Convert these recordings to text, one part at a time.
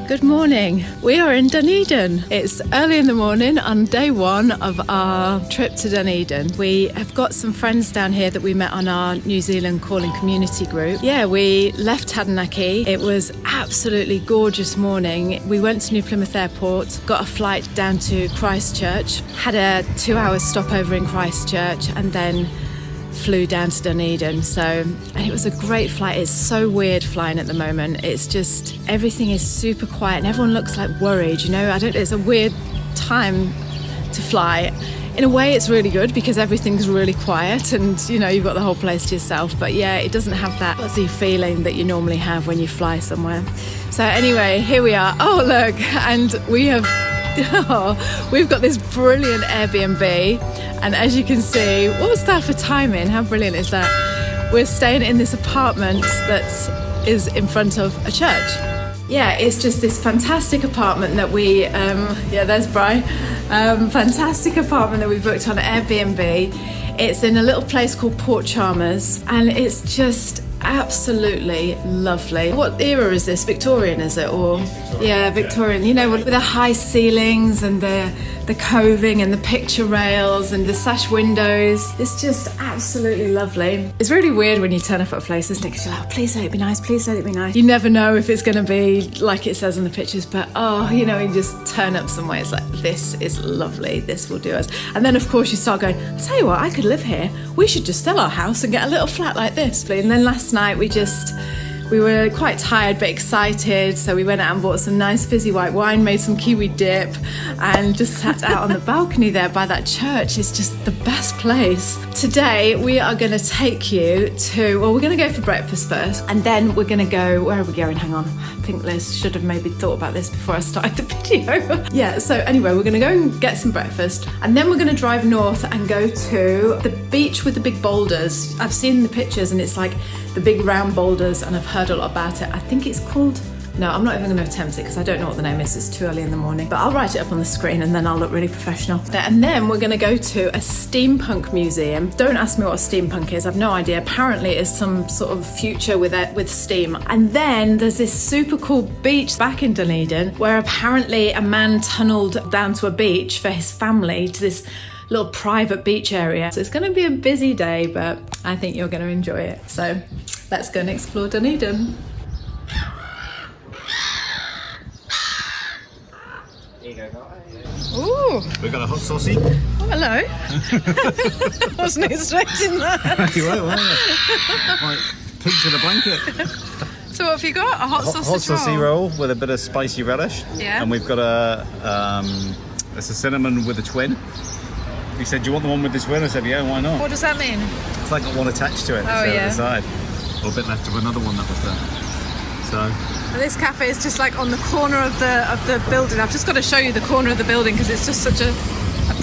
Good morning. We are in Dunedin. It's early in the morning on day one of our trip to Dunedin. We have got some friends down here that we met on our New Zealand Calling community group. Yeah, we left Taranaki. It was absolutely gorgeous morning. We went to New Plymouth Airport, got a flight down to Christchurch, had a 2-hour stopover in Christchurch, and then flew down to Dunedin. And it was a great flight. It's so weird flying at the moment. It's just, everything is super quiet and everyone looks like worried, you know. It's a weird time to fly. In a way, it's really good because everything's really quiet and, you know, you've got the whole place to yourself. But yeah, it doesn't have that fuzzy feeling that you normally have when you fly somewhere. So anyway, here we are. Oh, look, and we've got this brilliant Airbnb, and as you can see, what was that for timing? How brilliant is that? We're staying in this apartment that is in front of a church. Yeah, it's just this fantastic apartment that we, there's Bri, fantastic apartment that we booked on Airbnb. It's in a little place called Port Chalmers, and it's just absolutely lovely. What era is this? Victorian, is it? Or yeah, Victorian. You know, with the high ceilings and the coving and the picture rails and the sash windows. It's just absolutely lovely. It's really weird when you turn up at a place, isn't it? Because you're like, oh, please let it be nice, please let it be nice. You never know if it's going to be like it says in the pictures, but you just turn up somewhere, it's like, this is lovely, this will do us. And then of course you start going, I'll tell you what, I could live here. We should just sell our house and get a little flat like this. And then last night we were quite tired but excited, so we went out and bought some nice fizzy white wine, made some kiwi dip, and just sat out on the balcony there by that church. It's just the best place. Today we are going to take you to, we're going to go for breakfast first, and then we're going to go, where are we going? Hang on, I think Liz should have maybe thought about this before I started the video. Yeah, so anyway, we're going to go and get some breakfast, and then we're going to drive north and go to the beach with the big boulders. I've seen the pictures and it's like the big round boulders, and I've heard a lot about it. I think it's called, no, I'm not even going to attempt it because I don't know what the name is. It's too early in the morning, but I'll write it up on the screen and then I'll look really professional. And then we're going to go to a steampunk museum. Don't ask me what steampunk is, I've no idea. Apparently it's some sort of future with steam. And then there's this super cool beach back in Dunedin where apparently a man tunneled down to a beach for his family, to this little private beach area. So it's going to be a busy day, but I think you're going to enjoy it. So let's go and explore Dunedin. Ooh. We've got a hot saucy. Oh, hello. Wasn't expecting that. You won't, won't you? Like pigs in a blanket. So what have you got? A hot saucy roll with a bit of spicy relish. Yeah. And we've got it's a cinnamon with a twin. He said, do you want the one with the twin? I said, yeah, why not? What does that mean? It's like got one attached to it. Oh, yeah. The side. Or a bit left of another one that was there. So. And this cafe is just like on the corner of the building. I've just got to show you the corner of the building because it's just such a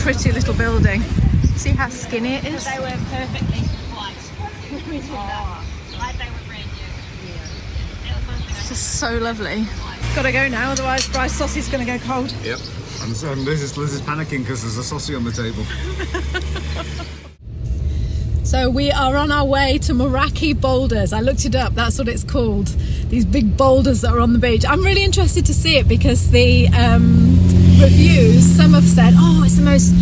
pretty little building. See how skinny it is? They were perfectly white. We did that. Like they were brand new. Yeah. It's just so lovely. Gotta go now, otherwise Bry's saucy's gonna go cold. Yep. And Liz is panicking because there's a saucy on the table. So we are on our way to Meraki Boulders. I looked it up, that's what it's called. These big boulders that are on the beach. I'm really interested to see it because the reviews, some have said, oh, it's the most,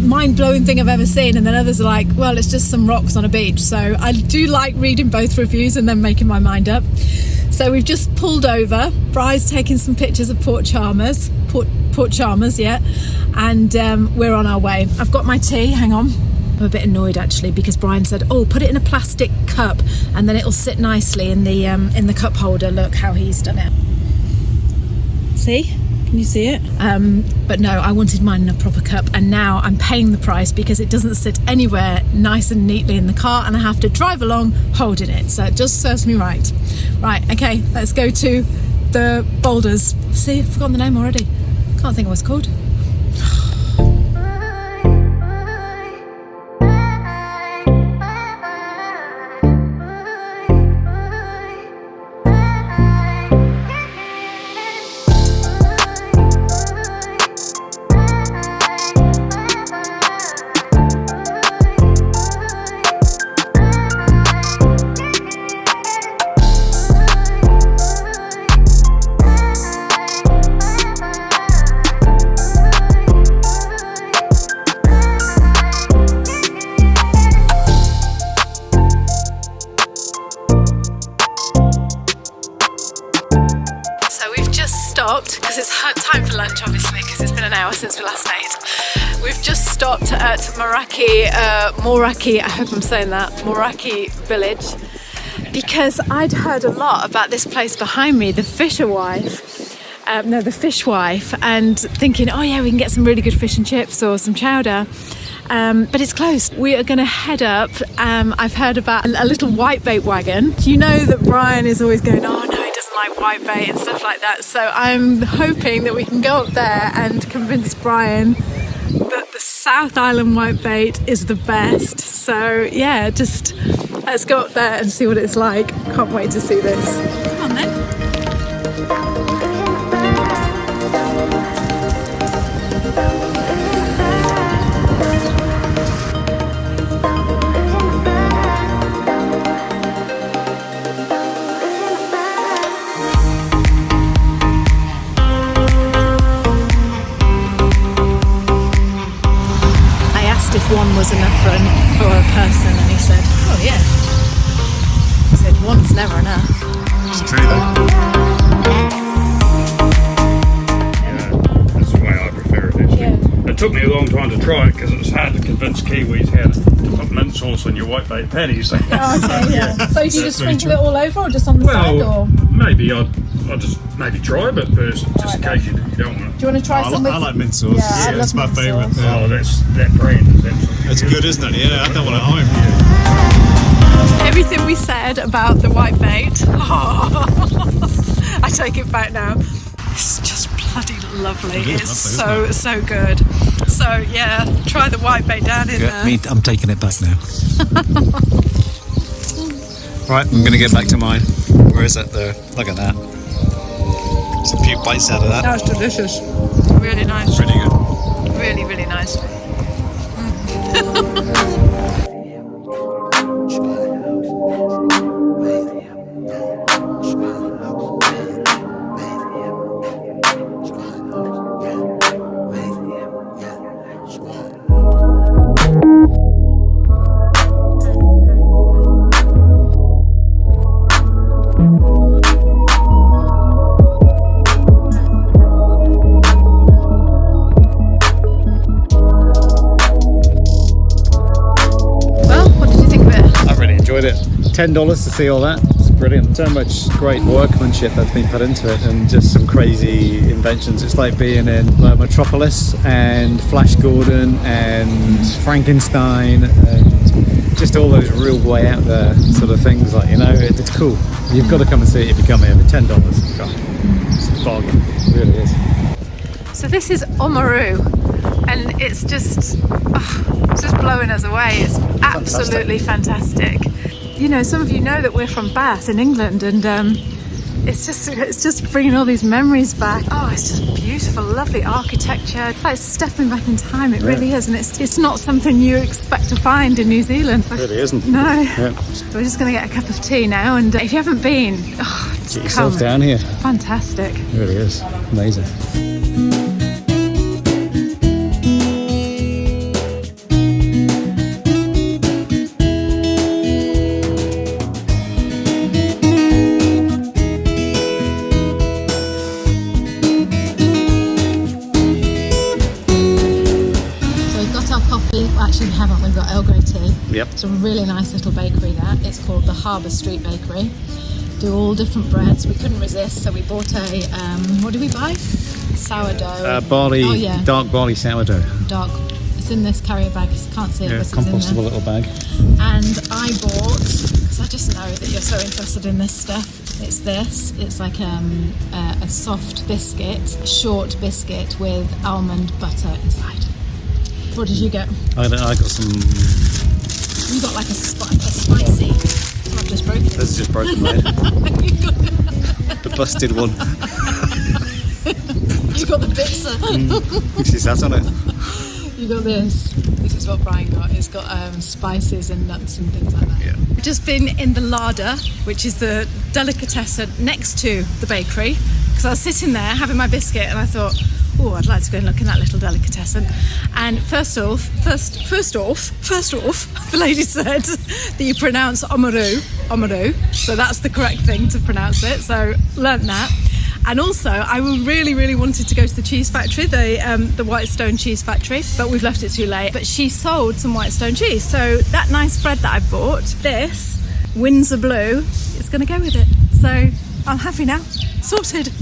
mind-blowing thing I've ever seen. And then others are like, well, it's just some rocks on a beach. So I do like reading both reviews and then making my mind up. So we've just pulled over. Bry's taking some pictures of Port Chalmers, yeah. And we're on our way. I've got my tea, hang on. I'm a bit annoyed actually because Brian said, oh, put it in a plastic cup and then it'll sit nicely in the cup holder. Look how he's done it. See? Can you see it? But no, I wanted mine in a proper cup, and now I'm paying the price because it doesn't sit anywhere nice and neatly in the car and I have to drive along holding it. So it just serves me right. Right, okay, let's go to the boulders. See, I've forgotten the name already. Can't think of what it's called. stopped, because it's time for lunch obviously, because it's been an hour since we last ate. We've just stopped at Moraki, I hope I'm saying that, Moraki village, because I'd heard a lot about this place behind me, the Fish Wife, and thinking, oh yeah, we can get some really good fish and chips or some chowder. But it's closed. We are going to head up. I've heard about a little whitebait wagon. You know that Brian is always going, oh no, he doesn't like whitebait and stuff like that. So I'm hoping that we can go up there and convince Brian that the South Island whitebait is the best. So yeah, just let's go up there and see what it's like. Can't wait to see this. Come on then. One was enough for a person, and he said, oh yeah. He said, one's never enough. It's true though. Yeah, that's the way I prefer it actually. Yeah. It took me a long time to try it because it was hard to convince Kiwis how to put mint sauce on your whitebait patties. Oh, okay, yeah. So do you just sprinkle it all over or just on the side? Or? Maybe I'll just maybe try a bit first, just in case you don't want it. Do you want to try some? I like mint sauce. Yeah, That's my favourite. Oh, that brand is absolutely It's good, isn't it? Yeah, I don't want it home. Everything we said about the whitebait, I take it back now. It's just bloody lovely. It's lovely, so good. So yeah, try the whitebait down in there. I'm taking it back now. Right, I'm going to get back to mine. Where is it there? Look at that. There's a few bites out of that. That was delicious. Really nice. Pretty good. Really, really nice. $10 to see all that. It's brilliant. So much great workmanship that's been put into it, and just some crazy inventions. It's like being in Metropolis and Flash Gordon and Frankenstein and just all those real way out there sort of things. Like, you know, it's cool. You've got to come and see it if you come here for $10. It's a bargain. It really is. So this is Oamaru, and it's just blowing us away. It's absolutely fantastic. You know, some of you know that we're from Bath in England, and it's just bringing all these memories back. Oh, it's just beautiful, lovely architecture. It's like stepping back in time. It really is, and it's not something you expect to find in New Zealand. It really isn't. No. Yeah. We're just going to get a cup of tea now, and if you haven't been, get yourself down here. Fantastic. It really is amazing. Actually, we haven't. We've got Earl Grey tea. Yep. It's a really nice little bakery there. It's called the Harbour Street Bakery. Do all different breads. We couldn't resist, so we bought a, what did we buy? Sourdough. Barley, dark barley sourdough. Dark. It's in this carrier bag. You can't see it, but it's in there. Compostable little bag. And I bought, because I just know that you're so interested in this stuff, it's this. It's like a soft biscuit, short biscuit with almond butter inside. What did you get? I got some. You got like a spicy. Oh, I've just broken it. This is just broken, mate. The busted one. You got the bitzer. Which is that on it? You got this. This is what Brian got. It's got spices and nuts and things like that. Yeah. We've just been in the larder, which is the delicatessen next to the bakery, because I was sitting there having my biscuit and I thought, oh, I'd like to go and look in that little delicatessen. And first off, the lady said that you pronounce Oamaru, so that's the correct thing to pronounce it. So learnt that. And also, I really wanted to go to the cheese factory, the Whitestone cheese factory, but we've left it too late. But she sold some Whitestone cheese. So that nice bread that I bought, this Windsor Blue, is going to go with it. So I'm happy now. Sorted.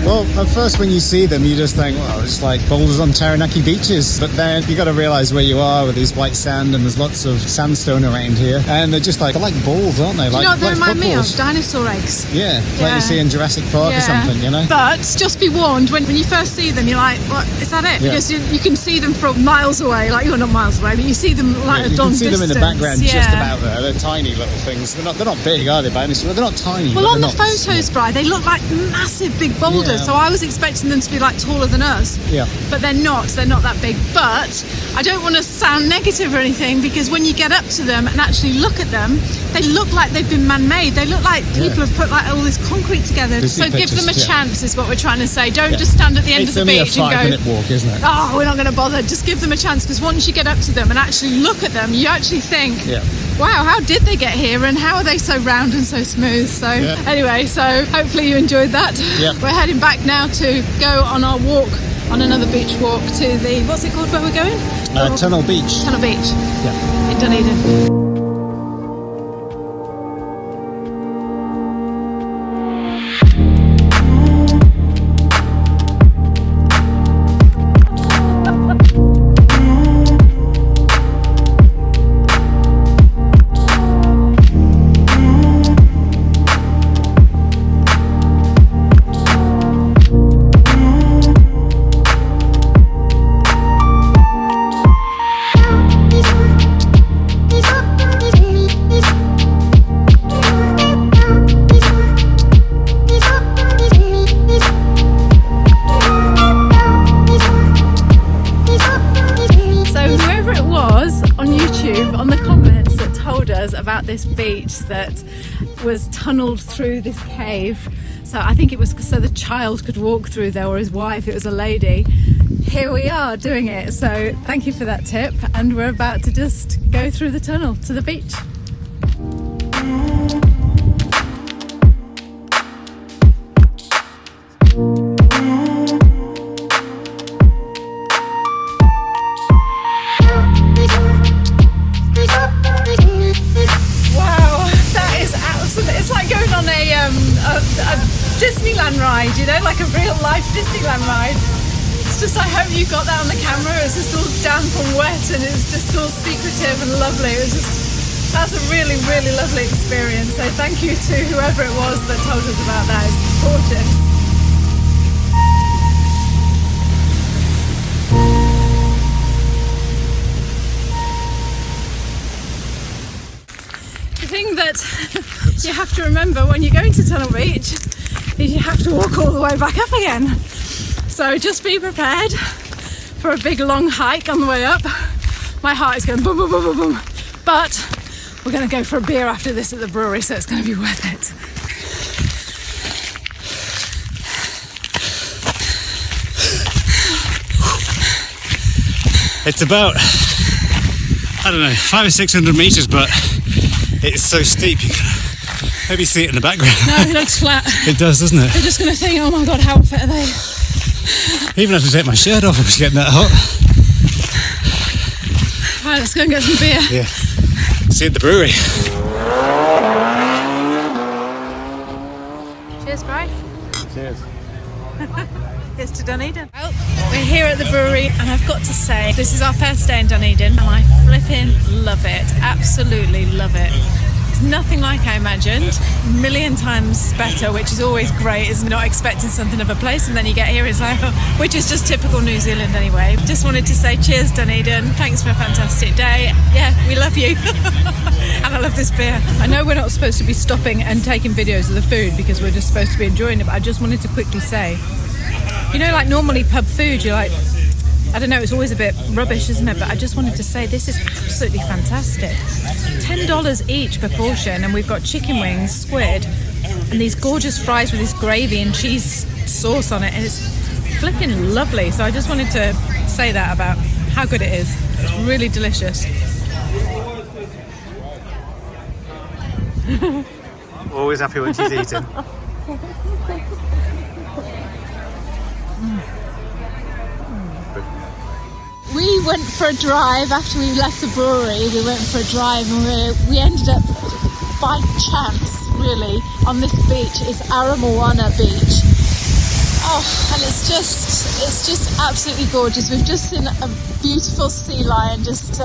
Well, at first when you see them, you just think, well, it's like boulders on Taranaki beaches. But then you got to realise where you are with these white sand, and there's lots of sandstone around here. And they're just like, they're like balls, aren't they? You like, know what they like remind me of? footballs. Dinosaur eggs. Yeah, like you see in Jurassic Park or something, you know? But just be warned, when you first see them, you're like, what, is that it? Yeah. Because you can see them from miles away, like you're not miles away, but you see them like You a can long see distance. them in the background Yeah. just about there. They're tiny little things. They're not big, are they, by any stretch? They're not tiny. Well, but on the they're not photos, small. Bri, they look like massive big boulders. Yeah. So I was expecting them to be like taller than us. Yeah. But they're not. They're not that big. But I don't want to sound negative or anything, because when you get up to them and actually look at them, they look like they've been man-made. They look like people have put like all this concrete together. Busy So give them a pictures, yeah. chance is what we're trying to say. Don't just stand at the end It's of the only beach a and go, 5-minute walk, isn't it? oh, we're not going to bother. Just give them a chance, because once you get up to them and actually look at them, you actually think, Yeah. wow, how did they get here and how are they so round and so smooth? So anyway, so hopefully you enjoyed that. Yeah. We're heading back now to go on our walk, on another beach walk to the, what's it called where we're going? Tunnel Beach. Tunnel Beach Yeah. in Dunedin. About this beach that was tunneled through this cave. So I think it was so the child could walk through there, or his wife, it was a lady. Here we are doing it. So thank you for that tip. And we're about to just go through the tunnel to the beach. Disneyland ride, you know, like a real life Disneyland ride. It's just, I hope you got that on the camera. It's just all damp and wet and it's just all secretive and lovely. It was just, that's a really lovely experience. So thank you to whoever it was that told us about that. It's gorgeous. The thing that you have to remember when you're going to Tunnel Beach is you have to walk all the way back up again. So just be prepared for a big long hike on the way up. My heart is going boom, boom, boom, boom, boom. But we're going to go for a beer after this at the brewery, so it's going to be worth it. It's about, I don't know, 500 or 600 meters, but it's so steep you can maybe see it in the background. No, it looks flat. It does, doesn't it? They're just going to think, oh my god, how fit are they? I even have to take my shirt off if it's getting that hot. Right, let's go and get some beer. Yeah. See you at the brewery. Cheers, Bryce. Cheers. Here's to Dunedin. Well, we're here at the brewery, and I've got to say, this is our first day in Dunedin, and I flipping love it. Absolutely love it. It's nothing like I imagined. A million times better, which is always great, is not expecting something of a place, and then you get here, it's like, which is just typical New Zealand anyway. Just wanted to say cheers, Dunedin. Thanks for a fantastic day. Yeah, we love you. And I love this beer. I know we're not supposed to be stopping and taking videos of the food because we're just supposed to be enjoying it, but I just wanted to quickly say, you know, like normally pub food, you're like, I don't know, it's always a bit rubbish, isn't it? But I just wanted to say this is absolutely fantastic. $10 each per portion, and we've got chicken wings, squid, and these gorgeous fries with this gravy and cheese sauce on it, and it's flipping lovely. So I just wanted to say that about how good it is. It's really delicious. Always happy when she's eating. We went for a drive after we left the brewery. We went for a drive, and we ended up by chance, really, on this beach. It's Aramoana Beach. Oh, and it's just absolutely gorgeous. We've just seen a beautiful sea lion just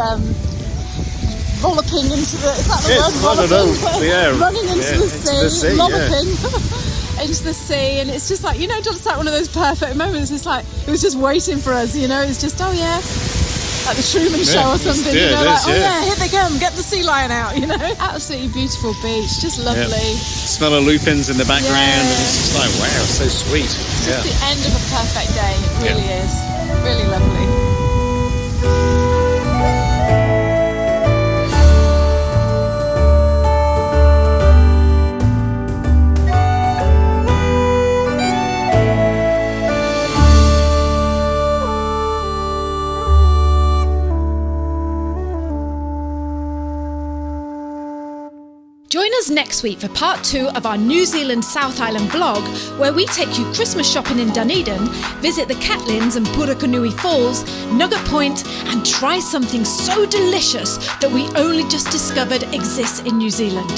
volloping into the. Is that the word? Volloping? Yeah, running into the sea, lolloping. Yeah. Into the sea, and it's just like, you know, just like one of those perfect moments. It's like it was just waiting for us, you know. It's just, oh yeah, like the Truman Show or something, you know, like, oh yeah, here they come, get the sea lion out, you know. Absolutely beautiful beach, just lovely. Smell of lupins in the background, and it's just like, wow, so sweet. Just the end of a perfect day. It really is, really lovely. Join us next week for part 2 of our New Zealand South Island vlog, where we take you Christmas shopping in Dunedin, visit the Catlins and Purakanui Falls, Nugget Point, and try something so delicious that we only just discovered exists in New Zealand.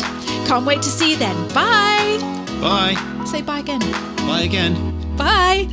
Can't wait to see you then. Bye! Bye. Say bye again. Bye again. Bye!